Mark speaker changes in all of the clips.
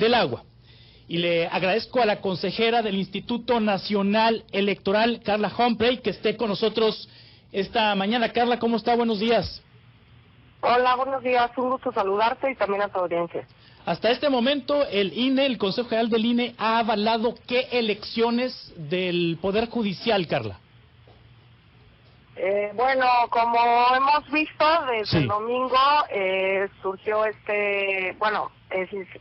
Speaker 1: del Agua. Y le agradezco a la consejera del Instituto Nacional Electoral, Carla Humphrey, que esté con nosotros esta mañana. Carla, ¿cómo está? Buenos días.
Speaker 2: Hola, buenos días. Un gusto saludarte y también a tu audiencia.
Speaker 1: Hasta este momento, el INE, el Consejo General del INE, ha avalado ¿qué elecciones del Poder Judicial, Carla?
Speaker 2: Bueno, como hemos visto, desde el
Speaker 1: Sí.
Speaker 2: domingo surgió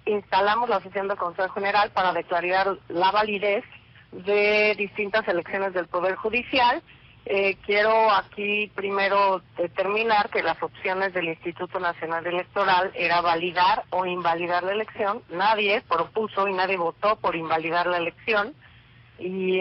Speaker 2: instalamos la sesión del Consejo General para declarar la validez de distintas elecciones del Poder Judicial. Quiero aquí primero determinar que las opciones del Instituto Nacional Electoral era validar o invalidar la elección. Nadie propuso y nadie votó por invalidar la elección. Y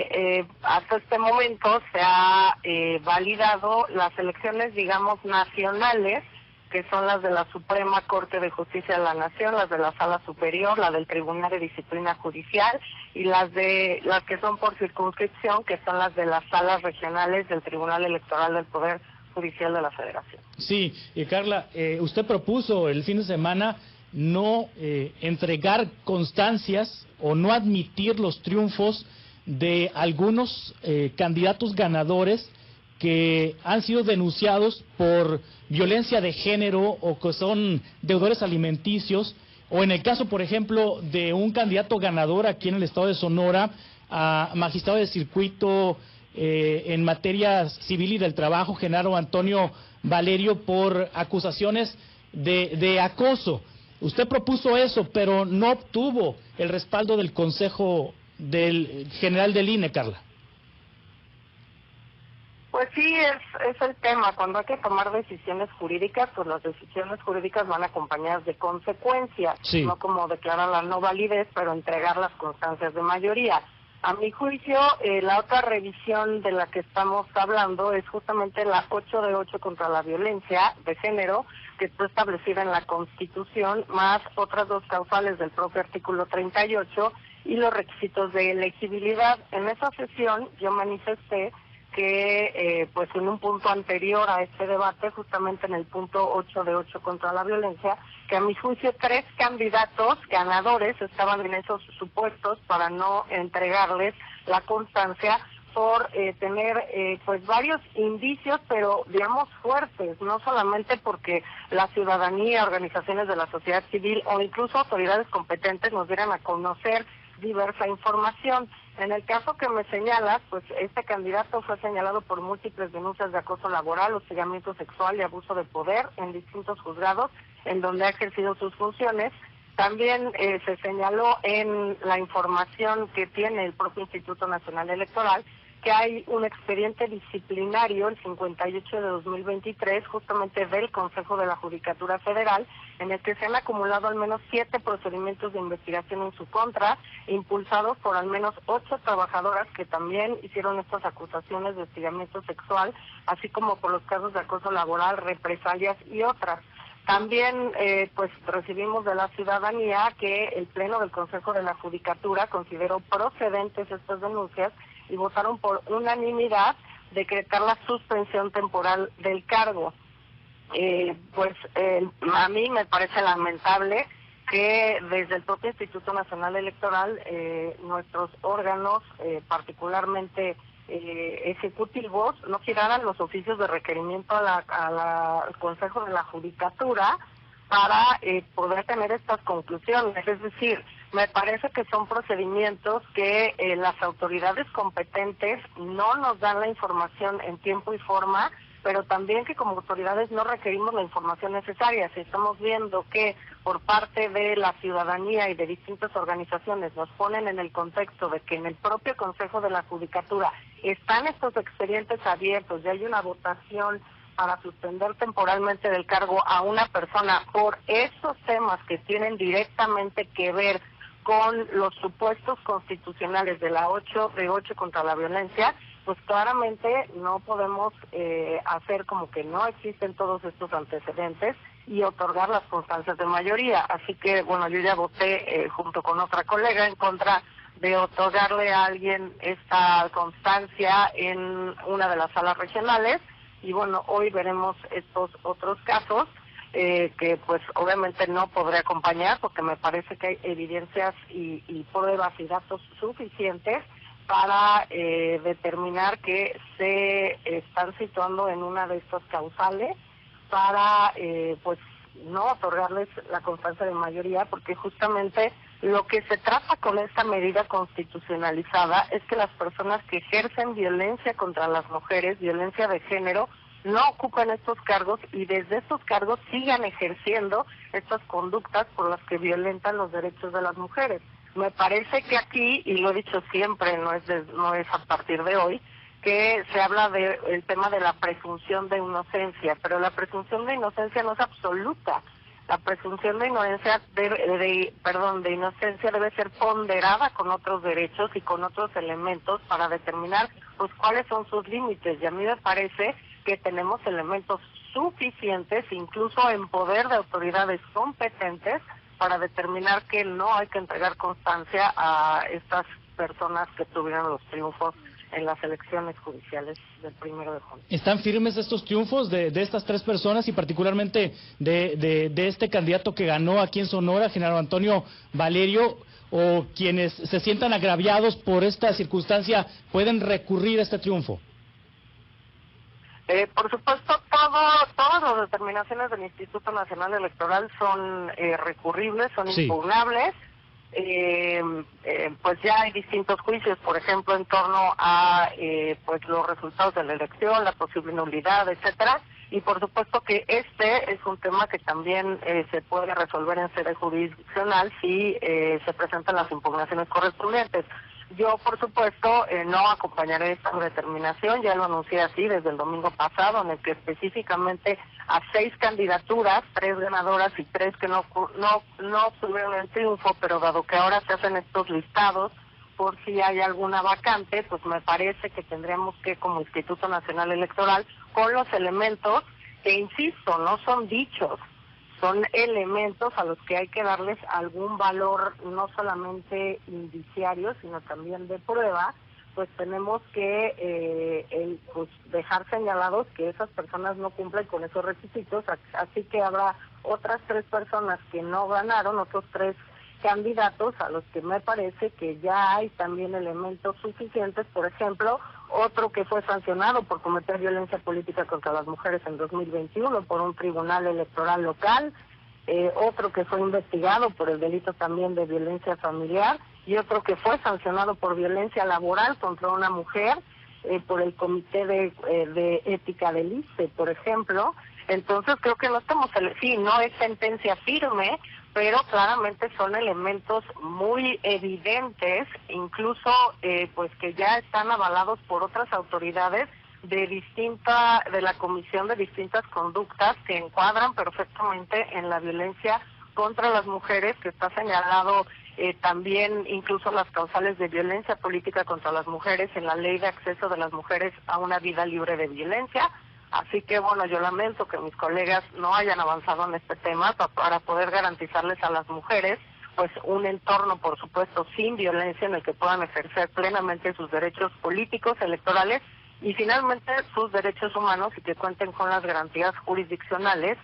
Speaker 2: hasta este momento se ha validado las elecciones, digamos, nacionales, que son las de la Suprema Corte de Justicia de la Nación, las de la Sala Superior, la del Tribunal de Disciplina Judicial y las que son por circunscripción, que son las de las salas regionales del Tribunal Electoral del Poder Judicial de la Federación.
Speaker 1: Sí, Carla, usted propuso el fin de semana no entregar constancias o no admitir los triunfos de algunos candidatos ganadores que han sido denunciados por violencia de género o que son deudores alimenticios, o en el caso, por ejemplo, de un candidato ganador aquí en el estado de Sonora, a magistrado de circuito en materia civil y del trabajo, Genaro Antonio Valerio, por acusaciones de acoso. Usted propuso eso, pero no obtuvo el respaldo del Consejo General del INE, Carla.
Speaker 2: Pues sí, es el tema. Cuando hay que tomar decisiones jurídicas, pues las decisiones jurídicas van acompañadas de consecuencias,
Speaker 1: Sí.
Speaker 2: No como declarar la no validez, pero entregar las constancias de mayoría. A mi juicio, la otra revisión de la que estamos hablando es justamente la 8 de 8 contra la violencia de género, que está establecida en la Constitución, más otras dos causales del propio artículo 38 y los requisitos de elegibilidad. En esa sesión yo manifesté que pues en un punto anterior a este debate, justamente en el punto 8 de 8 contra la violencia, que a mi juicio 3 candidatos ganadores estaban en esos supuestos para no entregarles la constancia por tener pues varios indicios, pero digamos fuertes, no solamente porque la ciudadanía, organizaciones de la sociedad civil o incluso autoridades competentes nos dieran a conocer diversa información. En el caso que me señalas, pues este candidato fue señalado por múltiples denuncias de acoso laboral, hostigamiento sexual y abuso de poder en distintos juzgados en donde ha ejercido sus funciones. También se señaló en la información que tiene el propio Instituto Nacional Electoral que hay un expediente disciplinario, el 58 de 2023, justamente del Consejo de la Judicatura Federal, en el que se han acumulado al menos 7 procedimientos de investigación en su contra, impulsados por al menos 8 trabajadoras que también hicieron estas acusaciones de hostigamiento sexual, así como por los casos de acoso laboral, represalias y otras. También pues recibimos de la ciudadanía que el Pleno del Consejo de la Judicatura consideró procedentes estas denuncias y votaron por unanimidad decretar la suspensión temporal del cargo. A mí me parece lamentable que desde el propio Instituto Nacional Electoral nuestros órganos, particularmente ejecutivos, no giraran los oficios de requerimiento al Consejo de la Judicatura para poder tener estas conclusiones. Es decir, me parece que son procedimientos que las autoridades competentes no nos dan la información en tiempo y forma, pero también que como autoridades no requerimos la información necesaria. Si estamos viendo que por parte de la ciudadanía y de distintas organizaciones nos ponen en el contexto de que en el propio Consejo de la Judicatura están estos expedientes abiertos y hay una votación para suspender temporalmente del cargo a una persona por esos temas que tienen directamente que ver con los supuestos constitucionales de la 8 de 8 contra la violencia, pues claramente no podemos hacer como que no existen todos estos antecedentes y otorgar las constancias de mayoría. Así que, bueno, yo ya voté junto con otra colega en contra de otorgarle a alguien esta constancia en una de las salas regionales y bueno, hoy veremos estos otros casos. que pues obviamente no podré acompañar porque me parece que hay evidencias y pruebas y datos suficientes para determinar que se están situando en una de estas causales para pues no otorgarles la constancia de mayoría, porque justamente lo que se trata con esta medida constitucionalizada es que las personas que ejercen violencia contra las mujeres, violencia de género, no ocupen estos cargos y desde estos cargos sigan ejerciendo estas conductas por las que violentan los derechos de las mujeres. Me parece que aquí, y lo he dicho siempre, no es a partir de hoy, que se habla del tema de la presunción de inocencia, pero la presunción de inocencia no es absoluta. La presunción de inocencia de inocencia debe ser ponderada con otros derechos y con otros elementos para determinar pues cuáles son sus límites. Y a mí me parece que tenemos elementos suficientes, incluso en poder de autoridades competentes, para determinar que no hay que entregar constancia a estas personas que tuvieron los triunfos en las elecciones judiciales del 1 de junio.
Speaker 1: ¿Están firmes estos triunfos de estas tres personas y particularmente de este candidato que ganó aquí en Sonora, Genaro Antonio Valerio, o quienes se sientan agraviados por esta circunstancia pueden recurrir a este triunfo?
Speaker 2: Por supuesto, todas las determinaciones del Instituto Nacional Electoral son recurribles, son impugnables. Pues ya hay distintos juicios, por ejemplo, en torno a pues los resultados de la elección, la posible nulidad, etcétera. Y por supuesto que este es un tema que también se puede resolver en sede jurisdiccional si se presentan las impugnaciones correspondientes. Yo, por supuesto, no acompañaré esta determinación, ya lo anuncié así desde el domingo pasado, en el que específicamente a 6 candidaturas, 3 ganadoras y 3 que no obtuvieron el triunfo, pero dado que ahora se hacen estos listados, por si hay alguna vacante, pues me parece que tendríamos que, como Instituto Nacional Electoral, con los elementos que, insisto, no son dichos, son elementos a los que hay que darles algún valor, no solamente indiciario, sino también de prueba, pues tenemos que pues dejar señalados que esas personas no cumplen con esos requisitos, así que habrá otras 3 personas que no ganaron, otros 3 candidatos a los que me parece que ya hay también elementos suficientes. Por ejemplo, otro que fue sancionado por cometer violencia política contra las mujeres en 2021 por un tribunal electoral local, otro que fue investigado por el delito también de violencia familiar y otro que fue sancionado por violencia laboral contra una mujer por el Comité de Ética del ICE, por ejemplo. Entonces creo que no estamos, sí, no es sentencia firme, pero claramente son elementos muy evidentes, incluso pues que ya están avalados por otras autoridades de la Comisión de distintas conductas que encuadran perfectamente en la violencia contra las mujeres, que está señalado también incluso las causales de violencia política contra las mujeres en la Ley de Acceso de las Mujeres a una Vida Libre de Violencia. Así que bueno, yo lamento que mis colegas no hayan avanzado en este tema para poder garantizarles a las mujeres pues un entorno, por supuesto, sin violencia, en el que puedan ejercer plenamente sus derechos políticos, electorales y finalmente sus derechos humanos, y que cuenten con las garantías jurisdiccionales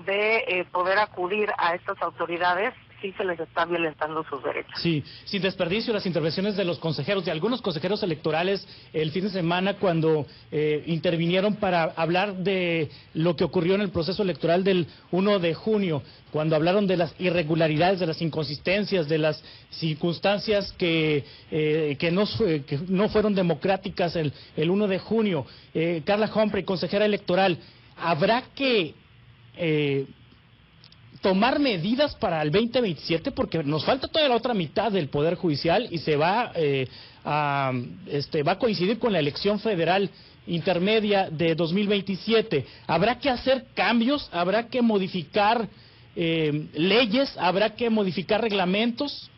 Speaker 2: de poder acudir a estas autoridades si se les está violentando sus derechos.
Speaker 1: Sí, sin desperdicio las intervenciones de los consejeros, de algunos consejeros electorales el fin de semana cuando intervinieron para hablar de lo que ocurrió en el proceso electoral del 1 de junio, cuando hablaron de las irregularidades, de las inconsistencias, de las circunstancias que no fueron democráticas el 1 de junio. Carla Humphrey, consejera electoral, ¿habrá que tomar medidas para el 2027? Porque nos falta toda la otra mitad del Poder Judicial y se va a coincidir con la elección federal intermedia de 2027. ¿Habrá que hacer cambios? ¿Habrá que modificar leyes? ¿Habrá que modificar reglamentos?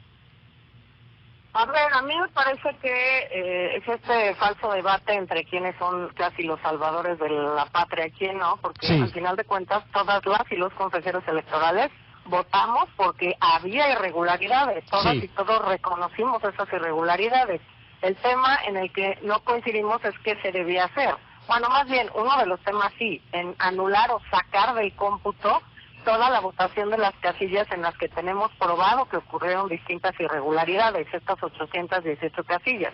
Speaker 2: A ver, a mí me parece que es este falso debate entre quiénes son casi los salvadores de la patria y quién no, porque
Speaker 1: sí,
Speaker 2: al final de cuentas todas las y los consejeros electorales votamos porque había irregularidades, todas
Speaker 1: sí,
Speaker 2: y todos reconocimos esas irregularidades. El tema en el que no coincidimos es qué se debía hacer. Bueno, más bien, uno de los temas sí, en anular o sacar del cómputo toda la votación de las casillas en las que tenemos probado que ocurrieron distintas irregularidades, estas 818 casillas.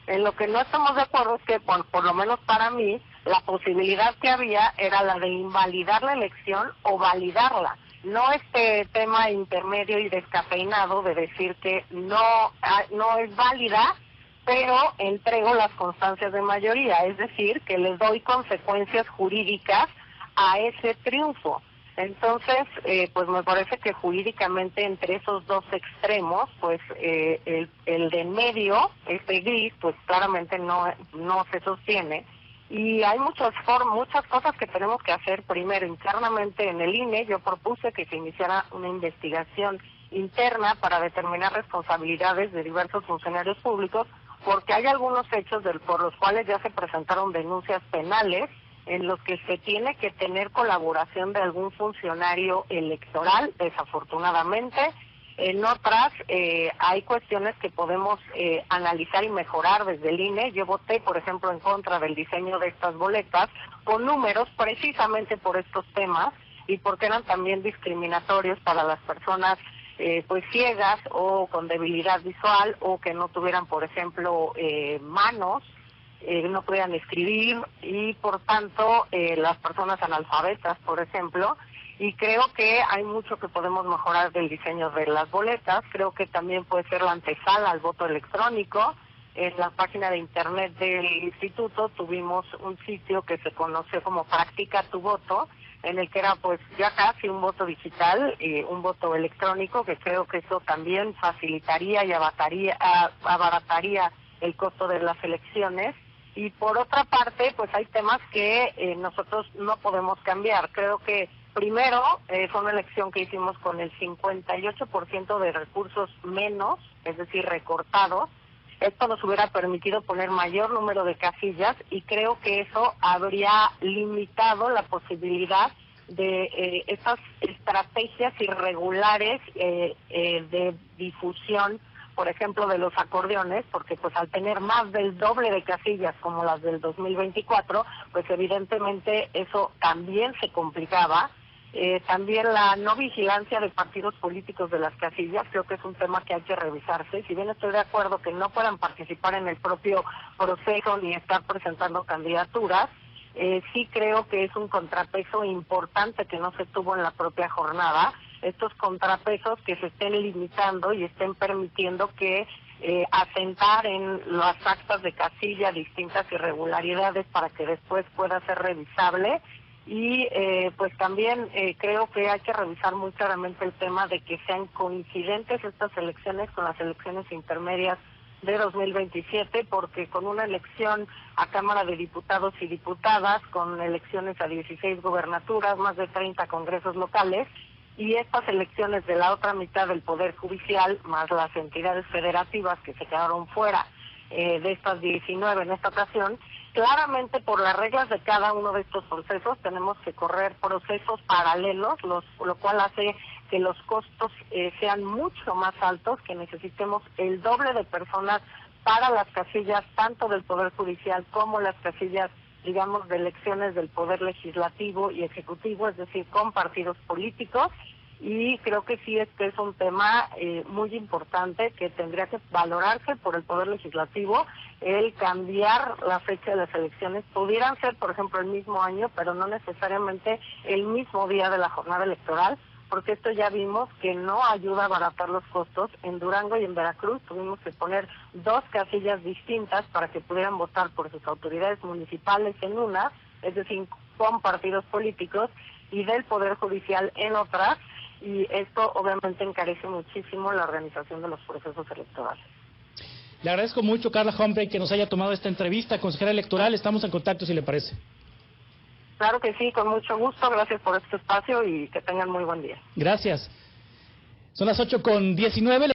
Speaker 2: En lo que no estamos de acuerdo es que, por lo menos para mí, la posibilidad que había era la de invalidar la elección o validarla. No este tema intermedio y descafeinado de decir que no es válida, pero entrego las constancias de mayoría, es decir, que les doy consecuencias jurídicas a ese triunfo. Entonces, pues me parece que jurídicamente entre esos dos extremos, pues el de en medio, este gris, pues claramente no se sostiene. Y hay muchas cosas que tenemos que hacer. Primero, internamente en el INE, yo propuse que se iniciara una investigación interna para determinar responsabilidades de diversos funcionarios públicos, porque hay algunos hechos por los cuales ya se presentaron denuncias penales en los que se tiene que tener colaboración de algún funcionario electoral, desafortunadamente. En otras hay cuestiones que podemos analizar y mejorar desde el INE. Yo voté, por ejemplo, en contra del diseño de estas boletas con números precisamente por estos temas y porque eran también discriminatorios para las personas pues ciegas o con debilidad visual o que no tuvieran, por ejemplo, manos, no pudieran escribir y por tanto las personas analfabetas, por ejemplo. Y creo que hay mucho que podemos mejorar del diseño de las boletas. Creo que también puede ser la antesala al voto electrónico. En la página de internet del instituto tuvimos un sitio que se conoció como Practica tu voto, en el que era pues ya casi un voto digital, un voto electrónico, que creo que eso también facilitaría y abarataría el costo de las elecciones. Y por otra parte, pues hay temas que nosotros no podemos cambiar. Creo que primero, fue una elección que hicimos con el 58% de recursos menos, es decir, recortados. Esto nos hubiera permitido poner mayor número de casillas y creo que eso habría limitado la posibilidad de estas estrategias irregulares de difusión, por ejemplo, de los acordeones, porque pues al tener más del doble de casillas como las del 2024, pues evidentemente eso también se complicaba. También la no vigilancia de partidos políticos de las casillas, creo que es un tema que hay que revisarse. Si bien estoy de acuerdo que no puedan participar en el propio proceso ni estar presentando candidaturas, sí creo que es un contrapeso importante que no se tuvo en la propia jornada. Estos contrapesos que se estén limitando y estén permitiendo que asentar en las actas de casilla distintas irregularidades para que después pueda ser revisable. Y pues también creo que hay que revisar muy claramente el tema de que sean coincidentes estas elecciones con las elecciones intermedias de 2027, porque con una elección a Cámara de Diputados y Diputadas, con elecciones a 16 gobernaturas, más de 30 congresos locales, y estas elecciones de la otra mitad del Poder Judicial, más las entidades federativas que se quedaron fuera de estas 19 en esta ocasión, claramente por las reglas de cada uno de estos procesos tenemos que correr procesos paralelos, lo cual hace que los costos sean mucho más altos, que necesitemos el doble de personas para las casillas, tanto del Poder Judicial como las casillas, digamos, de elecciones del Poder Legislativo y Ejecutivo, es decir, con partidos políticos. Y creo que sí es un tema muy importante que tendría que valorarse por el Poder Legislativo, el cambiar la fecha de las elecciones. Pudieran ser, por ejemplo, el mismo año, pero no necesariamente el mismo día de la jornada electoral, porque esto ya vimos que no ayuda a abaratar los costos. En Durango y en Veracruz tuvimos que poner 2 casillas distintas para que pudieran votar por sus autoridades municipales en una, es decir, con partidos políticos, y del Poder Judicial en otras, y esto obviamente encarece muchísimo la organización de los procesos electorales.
Speaker 1: Le agradezco mucho, Carla Humphrey, que nos haya tomado esta entrevista. Consejera electoral, estamos en contacto si le parece.
Speaker 2: Claro que sí, con mucho gusto. Gracias por este espacio y que tengan muy buen día.
Speaker 1: Gracias. Son las 8:19.